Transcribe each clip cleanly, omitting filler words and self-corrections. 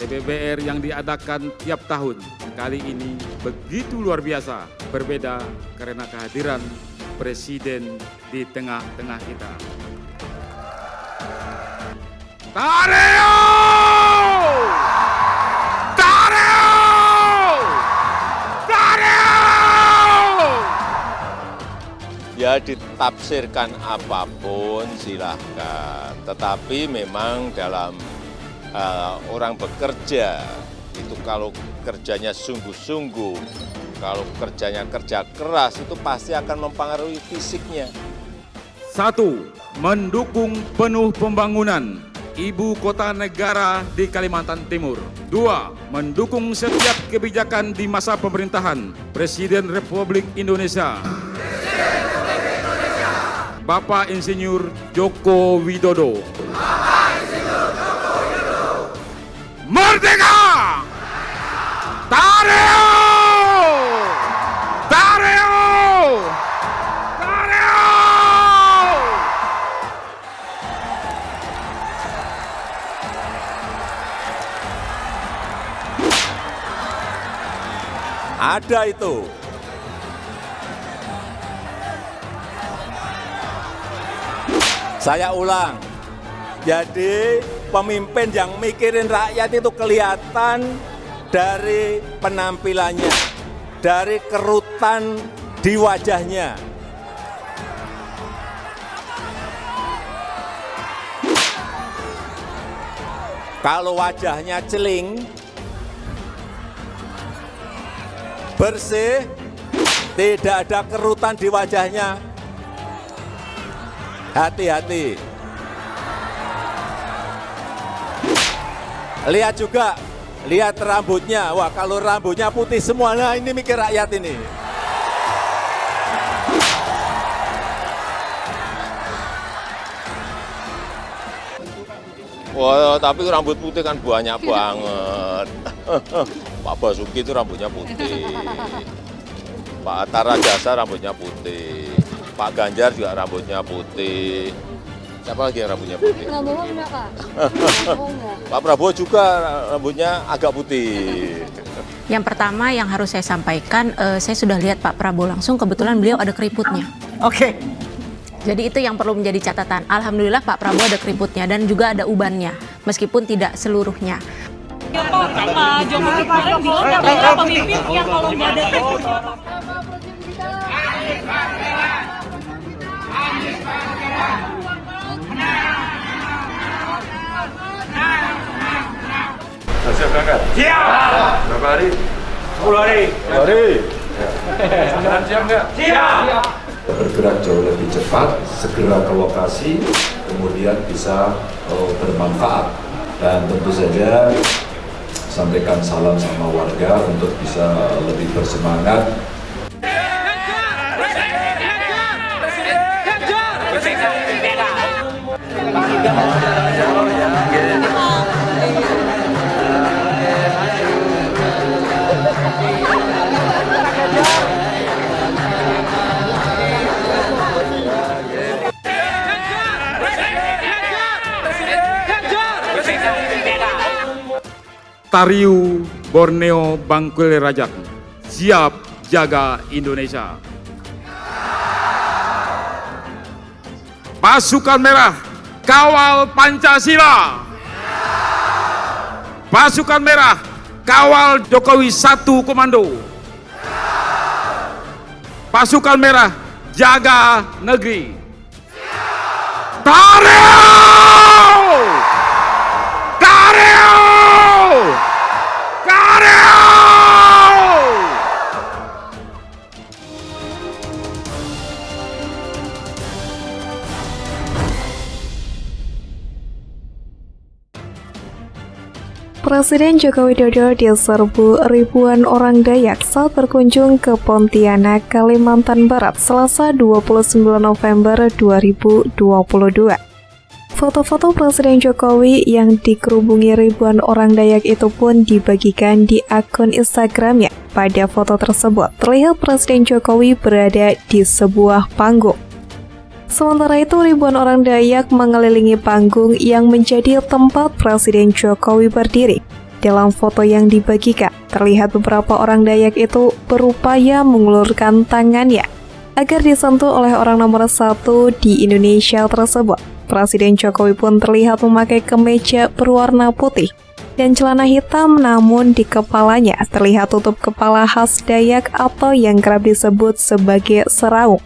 TBBR yang diadakan tiap tahun kali ini begitu luar biasa, berbeda karena kehadiran Presiden di tengah-tengah kita. Tareo! Tareo! Tareo! Ya ditafsirkan apapun silahkan, tetapi memang dalam orang bekerja itu kalau kerjanya sungguh-sungguh, kalau kerjanya kerja keras itu pasti akan mempengaruhi fisiknya. 1. Mendukung penuh pembangunan ibu kota negara di Kalimantan Timur. 2. Mendukung setiap kebijakan di masa pemerintahan Presiden Republik Indonesia Bapak Insinyur Joko Widodo. Merdeka! Tareo! Tareo! Tareo! Ada itu. Saya ulang. Jadi pemimpin yang mikirin rakyat itu kelihatan dari penampilannya, dari kerutan di wajahnya. Kalau wajahnya celing, bersih, tidak ada kerutan di wajahnya, hati-hati. Lihat juga, lihat rambutnya. Wah, kalau rambutnya putih semua, nah ini mikir rakyat ini. Wah, tapi rambut putih kan banyak banget. Pak Basuki itu rambutnya putih. Pak Hatta Rajasa rambutnya putih. Pak Ganjar juga rambutnya putih. Siapa lagi yang rambutnya putih? Prabowo enggak, Kak? Pak Prabowo juga rambutnya agak putih. Yang pertama yang harus saya sampaikan, saya sudah lihat Pak Prabowo langsung, kebetulan beliau ada keriputnya. Oke. Jadi itu yang perlu menjadi catatan. Alhamdulillah Pak Prabowo ada keriputnya dan juga ada ubannya, meskipun tidak seluruhnya. Ya Pak Jokowi kemarin bilang katanya pemimpin yang kalau nggak ada keriput. Siap berangkat? Siap! Berapa hari? 10 hari. 10 hari? Ya. Siap nggak? Siap! Bergerak jauh lebih cepat, segera ke lokasi, kemudian bisa bermanfaat. Dan tentu saja sampaikan salam sama warga untuk bisa lebih bersemangat. Tariu Borneo Bangkuil Rajak, siap jaga Indonesia. Pasukan Merah, kawal Pancasila. Pasukan Merah, kawal Jokowi 1 Komando. Pasukan Merah, jaga negeri. Tareo! Tareo! Tareo! Presiden Joko Widodo diserbu ribuan orang Dayak saat berkunjung ke Pontianak, Kalimantan Barat, Selasa 29 November 2022. Foto-foto Presiden Jokowi yang dikerubungi ribuan orang Dayak itu pun dibagikan di akun Instagramnya. Pada foto tersebut, terlihat Presiden Jokowi berada di sebuah panggung. Sementara itu, ribuan orang Dayak mengelilingi panggung yang menjadi tempat Presiden Jokowi berdiri. Dalam foto yang dibagikan, terlihat beberapa orang Dayak itu berupaya mengulurkan tangannya agar disentuh oleh orang nomor 1 di Indonesia tersebut. Presiden Jokowi pun terlihat memakai kemeja berwarna putih dan celana hitam, namun di kepalanya terlihat tutup kepala khas Dayak atau yang kerap disebut sebagai seraung.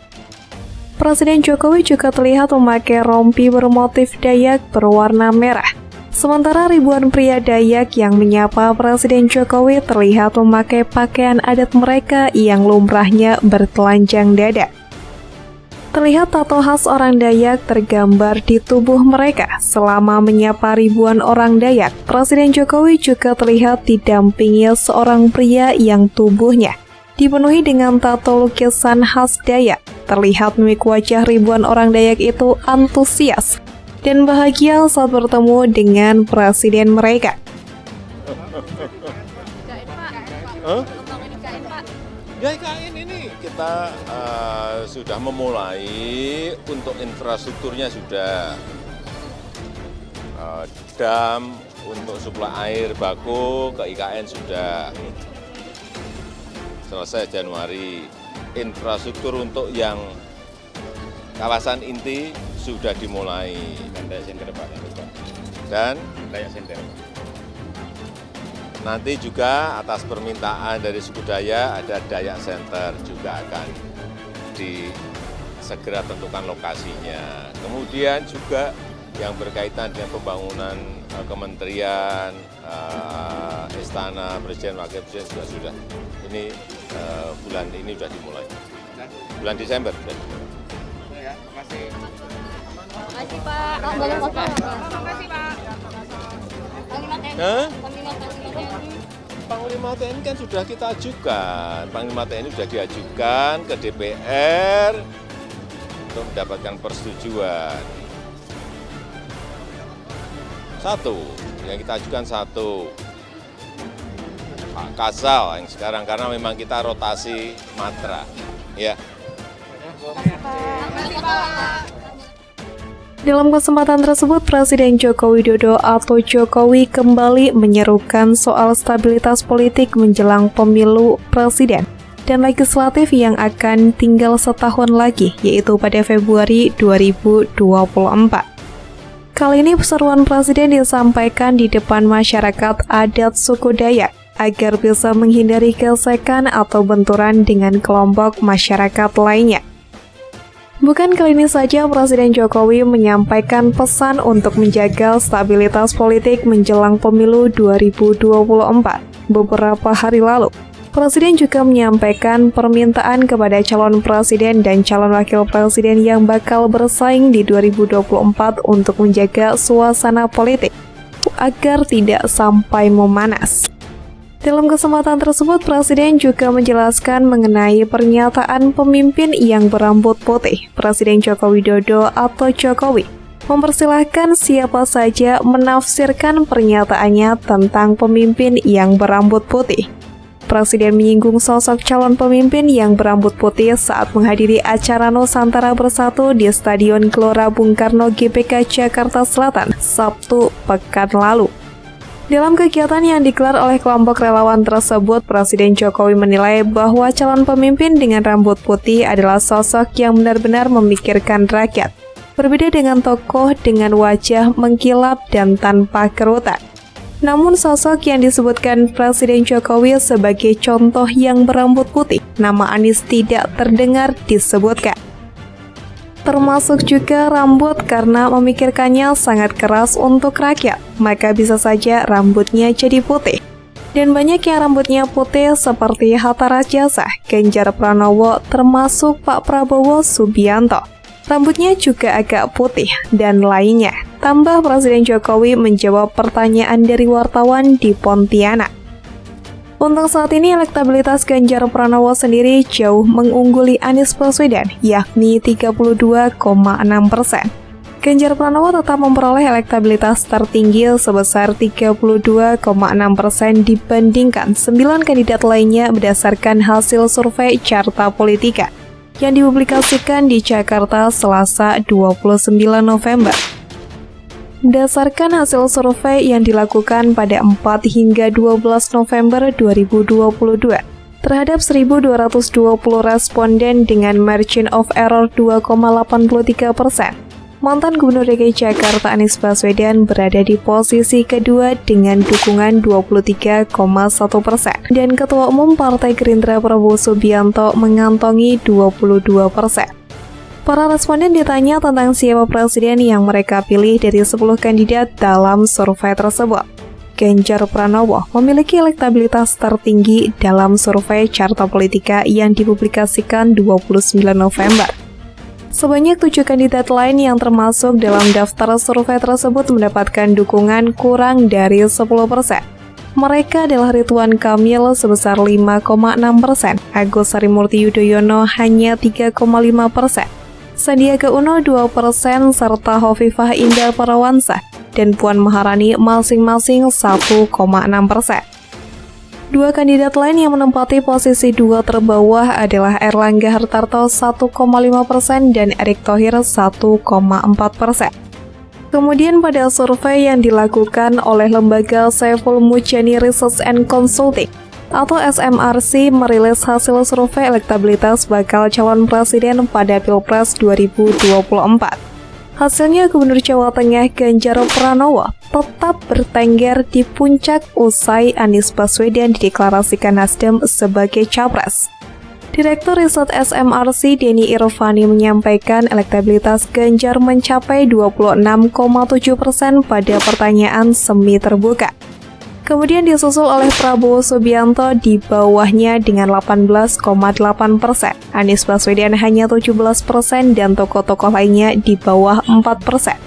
Presiden Jokowi juga terlihat memakai rompi bermotif Dayak berwarna merah. Sementara ribuan pria Dayak yang menyapa Presiden Jokowi terlihat memakai pakaian adat mereka yang lumrahnya bertelanjang dada. Terlihat tato khas orang Dayak tergambar di tubuh mereka. Selama menyapa ribuan orang Dayak, Presiden Jokowi juga terlihat didampingi seorang pria yang tubuhnya dipenuhi dengan tato lukisan khas Dayak. Terlihat mimik wajah ribuan orang Dayak itu antusias dan bahagia saat bertemu dengan presiden mereka. Ya IKN ini kita sudah memulai untuk infrastrukturnya sudah dam untuk suplai air baku ke IKN sudah selesai Januari. Infrastruktur untuk yang kawasan inti sudah dimulai. Dan nanti juga atas permintaan dari suku Dayak ada Dayak Center juga akan segera tentukan lokasinya. Kemudian juga yang berkaitan dengan pembangunan kementerian, istana presiden, wakil presiden juga sudah. Ini bulan ini sudah dimulai. Bulan Desember. Makasih Pak. Makasih Pak. Panglima TNI kan sudah kita ajukan. Panglima TNI sudah diajukan ke DPR untuk mendapatkan persetujuan. Yang kita ajukan Pak Kasal yang sekarang, karena memang kita rotasi matra. Ya. Dalam kesempatan tersebut, Presiden Joko Widodo atau Jokowi kembali menyerukan soal stabilitas politik menjelang pemilu presiden dan legislatif yang akan tinggal setahun lagi, yaitu pada Februari 2024. Kali ini seruan Presiden disampaikan di depan masyarakat adat suku Dayak agar bisa menghindari gesekan atau benturan dengan kelompok masyarakat lainnya. Bukan kali ini saja Presiden Jokowi menyampaikan pesan untuk menjaga stabilitas politik menjelang pemilu 2024. Beberapa hari lalu, Presiden juga menyampaikan permintaan kepada calon presiden dan calon wakil presiden yang bakal bersaing di 2024 untuk menjaga suasana politik agar tidak sampai memanas. Dalam kesempatan tersebut, Presiden juga menjelaskan mengenai pernyataan pemimpin yang berambut putih. Presiden Joko Widodo atau Jokowi mempersilahkan siapa saja menafsirkan pernyataannya tentang pemimpin yang berambut putih. Presiden menyinggung sosok calon pemimpin yang berambut putih saat menghadiri acara Nusantara Bersatu di Stadion Gelora Bung Karno GBK Jakarta Selatan, Sabtu pekan lalu. Dalam kegiatan yang digelar oleh kelompok relawan tersebut, Presiden Jokowi menilai bahwa calon pemimpin dengan rambut putih adalah sosok yang benar-benar memikirkan rakyat. Berbeda dengan tokoh dengan wajah mengkilap dan tanpa kerutan. Namun sosok yang disebutkan Presiden Jokowi sebagai contoh yang berambut putih, nama Anies tidak terdengar disebutkan. Termasuk juga rambut karena memikirkannya sangat keras untuk rakyat, maka bisa saja rambutnya jadi putih. Dan banyak yang rambutnya putih seperti Hatta Rajasa, Ganjar Pranowo, termasuk Pak Prabowo Subianto. Rambutnya juga agak putih, dan lainnya. Tambah Presiden Jokowi menjawab pertanyaan dari wartawan di Pontianak. Untuk saat ini, elektabilitas Ganjar Pranowo sendiri jauh mengungguli Anies Baswedan, yakni 32,6%. Ganjar Pranowo tetap memperoleh elektabilitas tertinggi sebesar 32,6% dibandingkan 9 kandidat lainnya berdasarkan hasil survei Carta Politika yang dipublikasikan di Jakarta Selasa 29 November. Berdasarkan hasil survei yang dilakukan pada 4 hingga 12 November 2022, terhadap 1.220 responden dengan margin of error 2,83%, mantan Gubernur DKI Jakarta Anies Baswedan berada di posisi kedua dengan dukungan 23,1% dan Ketua Umum Partai Gerindra Prabowo Subianto mengantongi 22%. Para responden ditanya tentang siapa presiden yang mereka pilih dari 10 kandidat dalam survei tersebut. Ganjar Pranowo memiliki elektabilitas tertinggi dalam survei Carta Politika yang dipublikasikan 29 November. Sebanyak 7 kandidat lain yang termasuk dalam daftar survei tersebut mendapatkan dukungan kurang dari 10%. Mereka adalah Ridwan Kamil sebesar 5,6%, Agus Harimurti Yudhoyono hanya 3,5%, Sandiaga Uno 2%, serta Hovifah Indar Parawansa dan Puan Maharani masing-masing 1,6%. Dua kandidat lain yang menempati posisi 2 terbawah adalah Erlangga Hartarto 1,5% dan Erick Thohir 1,4%. Kemudian pada survei yang dilakukan oleh lembaga Saiful Mujani Research and Consulting atau SMRC merilis hasil survei elektabilitas bakal calon presiden pada Pilpres 2024. Hasilnya Gubernur Jawa Tengah Ganjar Pranowo tetap bertengger di puncak usai Anies Baswedan dideklarasikan Nasdem sebagai capres. Direktur Riset SMRC Denny Irvani menyampaikan elektabilitas Ganjar mencapai 26,7% pada pertanyaan semi terbuka. Kemudian disusul oleh Prabowo Subianto di bawahnya dengan 18,8%. Anies Baswedan hanya 17% dan tokoh-tokoh lainnya di bawah 4%.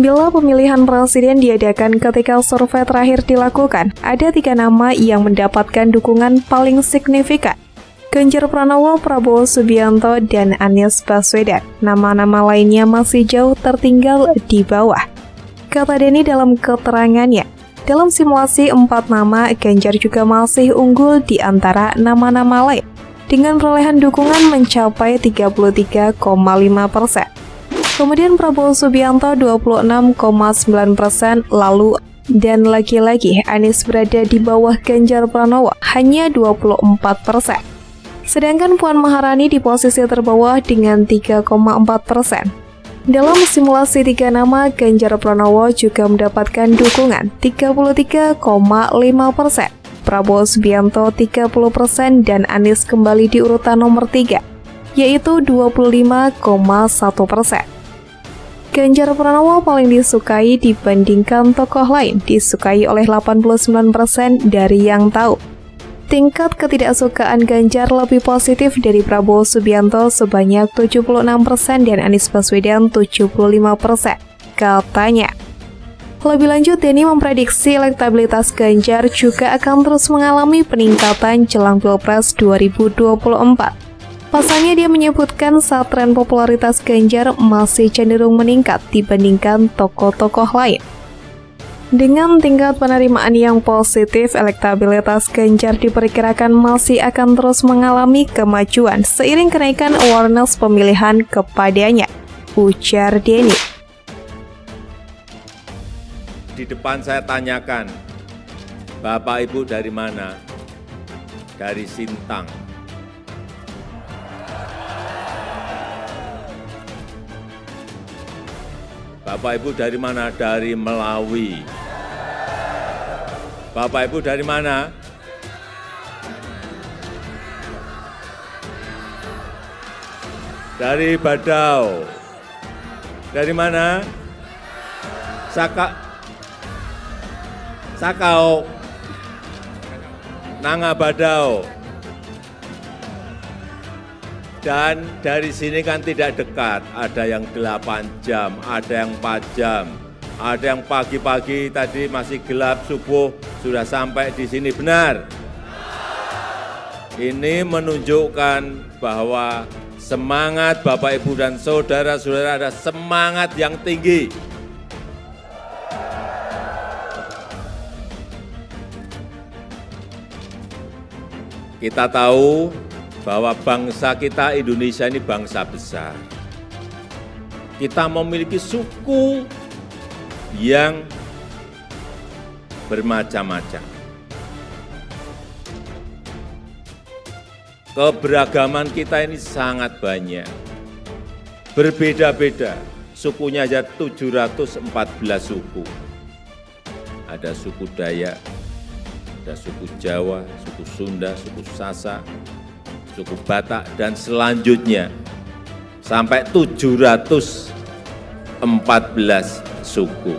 Bila pemilihan presiden diadakan ketika survei terakhir dilakukan, ada 3 nama yang mendapatkan dukungan paling signifikan. Ganjar Pranowo, Prabowo Subianto, dan Anies Baswedan. Nama-nama lainnya masih jauh tertinggal di bawah. Kata Denny dalam keterangannya, dalam simulasi 4 nama, Ganjar juga masih unggul di antara nama-nama lain, dengan perolehan dukungan mencapai 33,5%. Kemudian Prabowo Subianto 26,9%, lalu dan lagi-lagi Anies berada di bawah Ganjar Pranowo, hanya 24%. Sedangkan Puan Maharani di posisi terbawah dengan 3,4%. Dalam simulasi 3 nama, Ganjar Pranowo juga mendapatkan dukungan 33,5%, Prabowo Subianto 30%, dan Anies kembali di urutan nomor 3, yaitu 25,1%. Ganjar Pranowo paling disukai dibandingkan tokoh lain, disukai oleh 89% dari yang tahu. Tingkat ketidaksukaan Ganjar lebih positif dari Prabowo Subianto sebanyak 76% dan Anies Baswedan 75%, katanya. Lebih lanjut, Denny memprediksi elektabilitas Ganjar juga akan terus mengalami peningkatan jelang Pilpres 2024. Pasalnya dia menyebutkan saat tren popularitas Ganjar masih cenderung meningkat dibandingkan tokoh-tokoh lain. Dengan tingkat penerimaan yang positif, elektabilitas Ganjar diperkirakan masih akan terus mengalami kemajuan seiring kenaikan awareness pemilihan kepadanya, ujar Denny. Di depan saya tanyakan, Bapak Ibu dari mana? Dari Sintang. Bapak Ibu dari mana? Dari Melawi. Bapak Ibu dari mana? Dari Badau. Dari mana? Sakau. Nanga Badau. Dan dari sini kan tidak dekat, ada yang 8 jam, ada yang 4 jam, ada yang pagi-pagi tadi masih gelap subuh sudah sampai di sini, benar? Ini menunjukkan bahwa semangat Bapak Ibu dan saudara-saudara ada semangat yang tinggi. Kita tahu bahwa bangsa kita Indonesia ini bangsa besar. Kita memiliki suku yang bermacam-macam. Keberagaman kita ini sangat banyak, berbeda-beda. Sukunya aja 714 suku. Ada suku Dayak, ada suku Jawa, suku Sunda, suku Sasak, suku Batak, dan selanjutnya sampai 714 suku.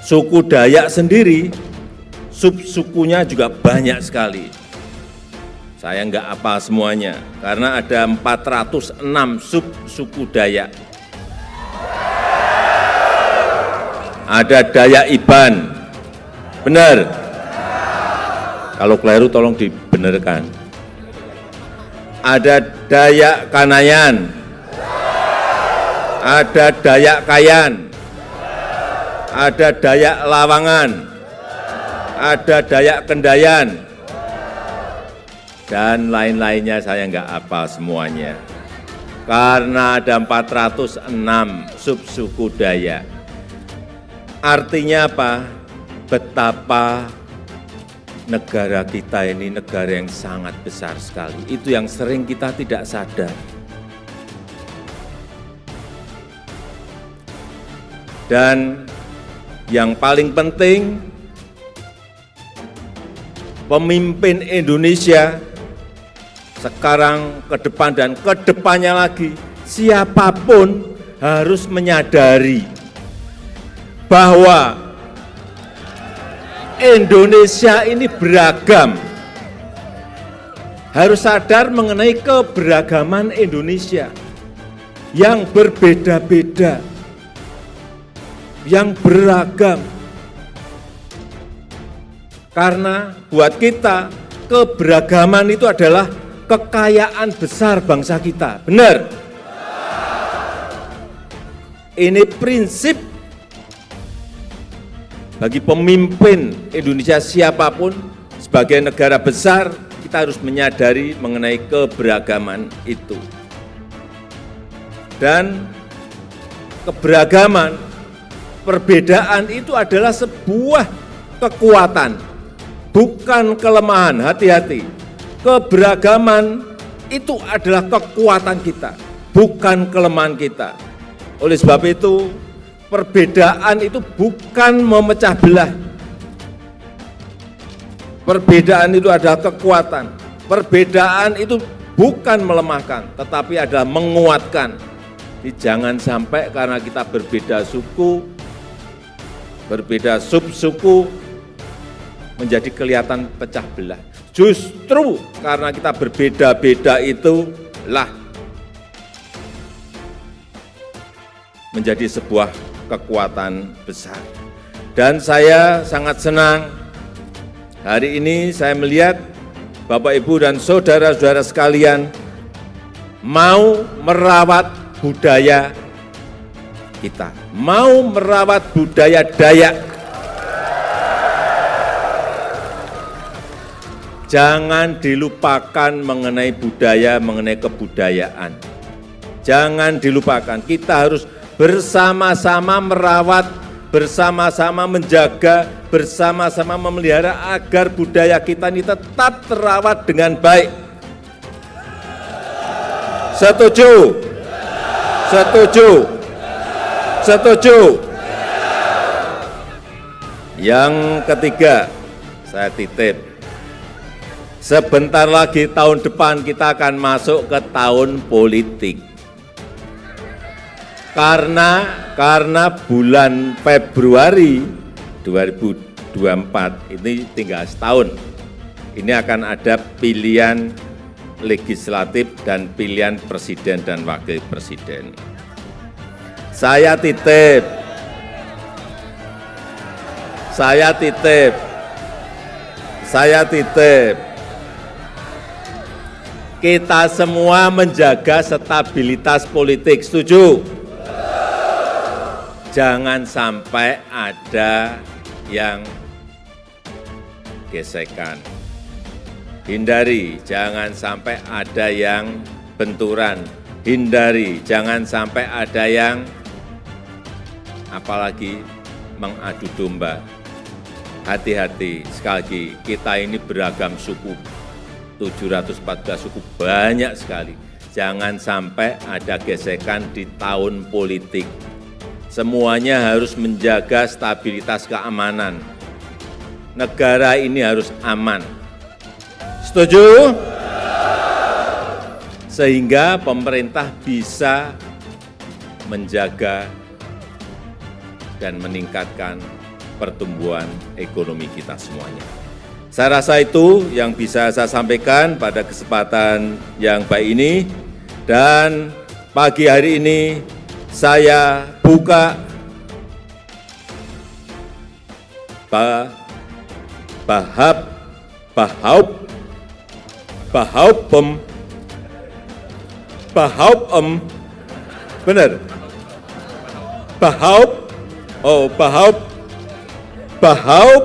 Suku Dayak sendiri, sub-sukunya juga banyak sekali. Saya nggak hafal semuanya, karena ada 406 sub-suku Dayak. Ada Dayak Iban, benar. Kalau keliru tolong dibenarkan. Ada Dayak Kanayan, ada Dayak Kayan, ada Dayak Lawangan, ada Dayak Kendayan, dan lain-lainnya saya nggak hafal semuanya. Karena ada 406 subsuku Dayak. Artinya apa? Betapa negara kita ini negara yang sangat besar sekali. Itu yang sering kita tidak sadar. Dan yang paling penting, pemimpin Indonesia sekarang, ke depan, dan ke depannya lagi, siapapun harus menyadari bahwa Indonesia ini beragam. Harus sadar mengenai keberagaman Indonesia yang berbeda-beda, yang beragam. Karena buat kita, keberagaman itu adalah kekayaan besar bangsa kita. Benar? Ini prinsip bagi pemimpin Indonesia siapapun, sebagai negara besar, kita harus menyadari mengenai keberagaman itu. Dan keberagaman, perbedaan itu adalah sebuah kekuatan, bukan kelemahan. Hati-hati. Keberagaman itu adalah kekuatan kita, bukan kelemahan kita. Oleh sebab itu, perbedaan itu bukan memecah belah. Perbedaan itu adalah kekuatan. Perbedaan itu bukan melemahkan, tetapi adalah menguatkan. Jadi jangan sampai karena kita berbeda suku, berbeda subsuku, menjadi kelihatan pecah belah. Justru karena kita berbeda-beda itulah menjadi sebuah kekuatan besar. Dan saya sangat senang hari ini saya melihat Bapak, Ibu, dan saudara-saudara sekalian mau merawat budaya kita, mau merawat budaya Dayak. Jangan dilupakan mengenai budaya, mengenai kebudayaan. Jangan dilupakan, kita harus bersama-sama merawat, bersama-sama menjaga, bersama-sama memelihara agar budaya kita ini tetap terawat dengan baik. Setuju? Setuju? Setuju? Yang ketiga, saya titip. Sebentar lagi tahun depan kita akan masuk ke tahun politik. Karena bulan Februari 2024 ini tinggal setahun. Ini akan ada pilihan legislatif dan pilihan presiden dan wakil presiden. Saya titip. Kita semua menjaga stabilitas politik, setuju? Jangan sampai ada yang gesekan. hindari jangan sampai ada yang benturan, hindari jangan sampai ada yang apalagi mengadu domba. Hati-hati, sekali lagi, kita ini beragam suku, 714 suku, banyak sekali. Jangan sampai ada gesekan di tahun politik. Semuanya harus menjaga stabilitas keamanan. Negara ini harus aman. Setuju? Sehingga pemerintah bisa menjaga dan meningkatkan pertumbuhan ekonomi kita semuanya. Saya rasa itu yang bisa saya sampaikan pada kesempatan yang baik ini. Dan pagi hari ini saya buka Bahaub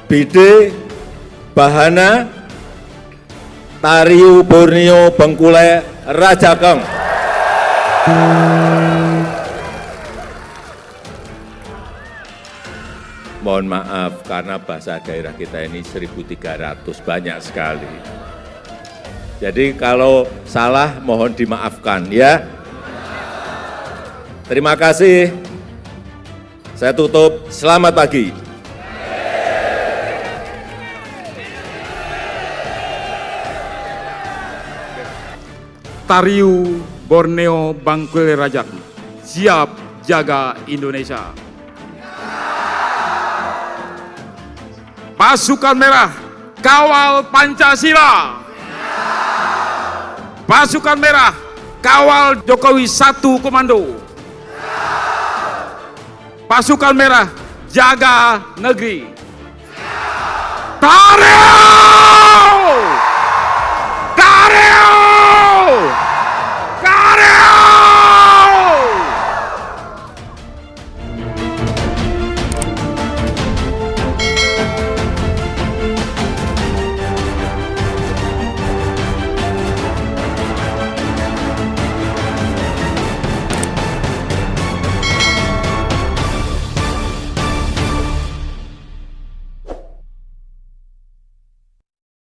Bide Bahana Tariu Borneo Bengkule Rajakeng. Mohon maaf karena bahasa daerah kita ini 1.300, banyak sekali. Jadi kalau salah mohon dimaafkan ya. Terima kasih. Saya tutup. Selamat pagi. Tariu Borneo Bangkule Rajak, siap jaga Indonesia. Pasukan Merah, kawal Pancasila. Pasukan Merah, kawal Jokowi 1 Komando. Pasukan Merah, jaga negeri. Tariu!